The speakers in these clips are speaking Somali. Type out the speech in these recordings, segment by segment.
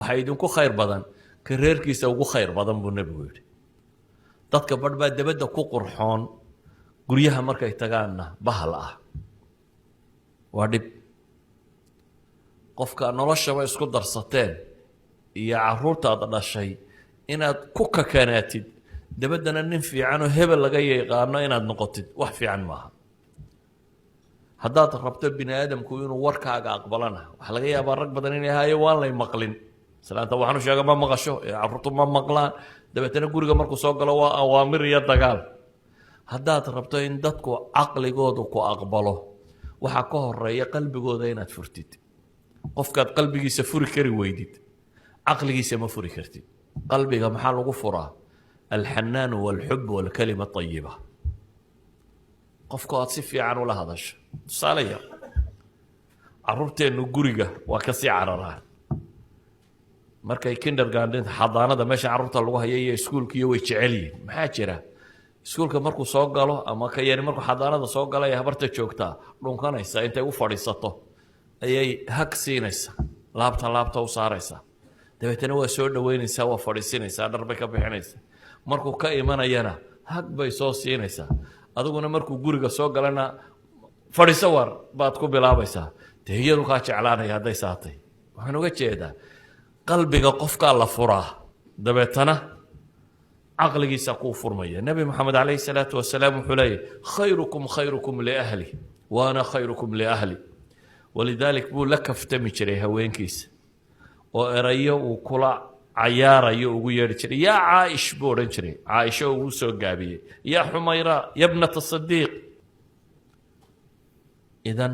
waxay idinku khayr badan ka reerkiisa ugu khayr badan buu nebigu yidhi dadka badh baa dabadda ku qurxoon guryaha markay tagaanna bahal ah waa dhib qofka noloshaba isku darsateen iyo carruurtaad dhashay inaad ku kakanaatid dabaddana nin fiican oo hebel laga yaqaano inaad noqotid wax fiican maaha haddaad rabto bini aadamku inuu warkaaga aqbalana waxa laga yaabaa rag badan inay hayo waan lay maqlin salaanta waxaanu sheega ma maqasho carruurtu ma maqlaan dabeetana guriga markuu soo galo waa awaamir iyo dagaal haddaad rabto in dadku caqligoodu ku aqbalo waxaa ka horeeya qalbigooda inaad furtid qofkaad qalbigiisa furi kari weydid caqligiisa ma furi kartid qalbiga maxaa lagu furaa alxanaan walxub walkalima ayiba qofka aad si fiican ula hadasho tusaale yar carruurteennu guriga waa ka sii cararaan markay kindergarten xadaanada meesha carruurta lagu hayo iyo iskuulkiiyo way jecel yihiin maxaa jira iskuulka markuu soo galo ama ka yari markuu xadaanada soo galo ee habarta joogtaa dhunkanaysa intay u fadhiisato ayay hag siinaysa laabta u saaraysa dabeetana waa soo dhaweynaysaa waa fadhiisinaysaa dharbay ka bixinaysa markuu ka imanayana hag bay soo siinaysaa adiguna markuu guriga soo galana fadhiiso war baad ku bilaabaysaa dee iyadu kaa jeclaanaya hadday saatay waxaan uga jeedaa qalbiga qofkaa la furaa dabeetana caqligiisa kuu furmaya nebi moxamed calayhi salaatu wasalaam wuxuu leeyahy khayrukum liahli wa ana khayrukum liahli walidaalik buu la kaftami jiray haweenkiisa oo erayo uu kula cayaarayo ugu yeedhi jiray yaa caa'ish buu odhan jiray caaisho ugu soo gaabiyey yaa xumayra ya bnata sadiiq idan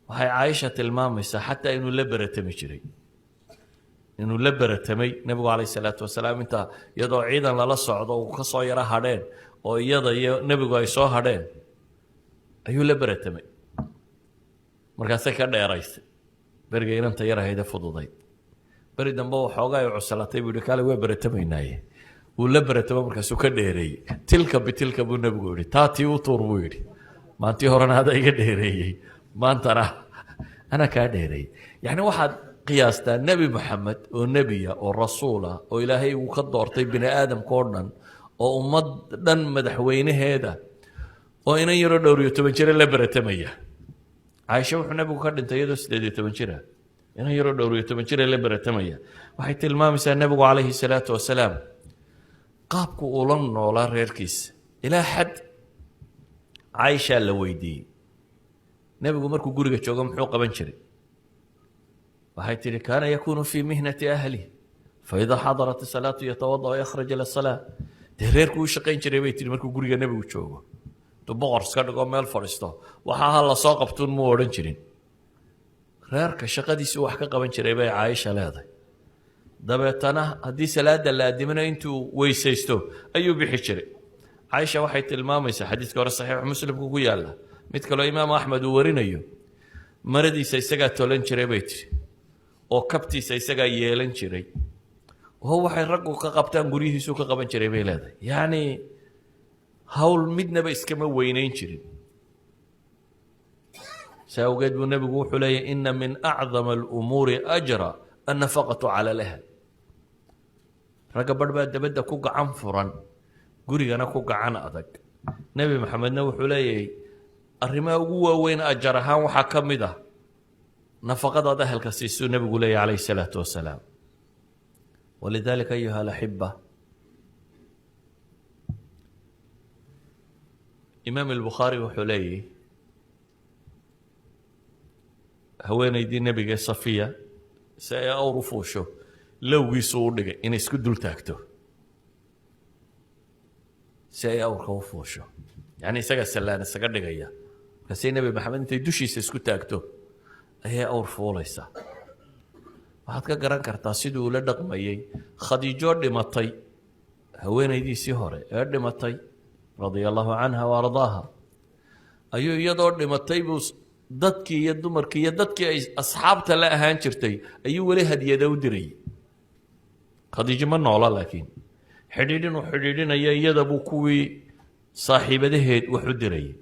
waxay caaisha tilmaamaysaa xataa inuu la beratami jiray inuu la beratamay nebigu calayhi salaatu wasalaam intaa iyadoo ciidan lala socdo uu ka soo yaro hadheen oo iyada iyo nebigu ay soo hadheen ayuu la beratamay markaasay ka dheeraysay beriga inanta yar ahayde fududayd beri dambe waxoogaa ay cuslatay buu yihi kaale waa beratamaynaaye wuu la beratamo markaasuu ka dheereeyey tilka bitilka buu nebigu yidhi taatii u tuur buu yidhi maantii horena adaa iga dheereeyey maantana ana kaa dheereeyey yacni waxaad qiyaastaa nebi moxamed oo nebiya oo rasuula oo ilaahay uu ka doortay bini aadamka oo dhan oo ummad dhan madaxweynaheeda oo inan yaroo 12 jira la beratamaya caaisha wuxuu nebigu ka dhintay iyadoo 18 jira inan yaroo 12 jira la beratamaya waxay tilmaamaysaa nebigu calayhi salaatu wasalaam qaabku uu la noolaa reerkiisa ilaa xad caaisha la weydiiyey nebigu markuu guriga joogo muxuu qaban jiray waxay tihi kaana yakuunu fii mihnati ahlihi faidaa xadarat salaatu yatawada yakhraj ila salaa dee reerku u shaqayn jiray bay tihi markuu guriga nebigu joogo intuu boqor iska dhigoo meel fadhiisto waxaa ha la soo qabtuun muu odhan jirin reerka shaqadiisii wax ka qaban jiray bay caaisha leedahay dabeetana haddii salaada la aadimina intuu weysaysto ayuu bixi jiray caaisha waxay tilmaamaysaa xadiidka hore saxiix muslimku ku yaalla mid kaloo imaam axmed uu warinayo maradiisa isagaa tolan jiray bay tihi oo kabtiisa isagaa yeelan jiray oo waxay raggu ka qabtaan guryihiisuu ka qaban jiray bay leedahay yacni hawl midnaba iskama weynayn jirin saa awgeed buu nebigu wuxuu leeyahy ina min acdama alumuuri ajra annafaqatu cala alahl ragga badh baa dabadda ku gacan furan gurigana ku gacan adag nebi maxamedna wuxuu leeyahay arrimaha ugu waaweyn ajar ahaan waxaa ka mid ah nafaqadaad ahelka siisuu nebigu leeyahy calayhi salaatu wasalaam walidaalika ayuha alaxiba imaam albukhaari wuxuu leeyahy haweenaydii nebiga safiya si ay awr u fuusho lowgiisu u dhigay inay isku dul taagto si ay awrka u fuusho yacni isagaa sallaan isaga dhigaya markaasay nebi maxamed intay dushiisa isku taagto ayay awr fuulaysaa waxaad ka garan kartaa siduu ula dhaqmayey khadiijo dhimatay haweenaydiisii hore ee dhimatay radia allahu canha wa ardaaha ayuu iyadoo dhimatay buu dadkii iyo dumarkii iyo dadkii ay asxaabta la ahaan jirtay ayuu weli hadiyada u dirayay khadiijo ma noola laakiin xidhiidhin uu xidhiidhinaya iyada buu kuwii saaxiibadaheed wax u dirayay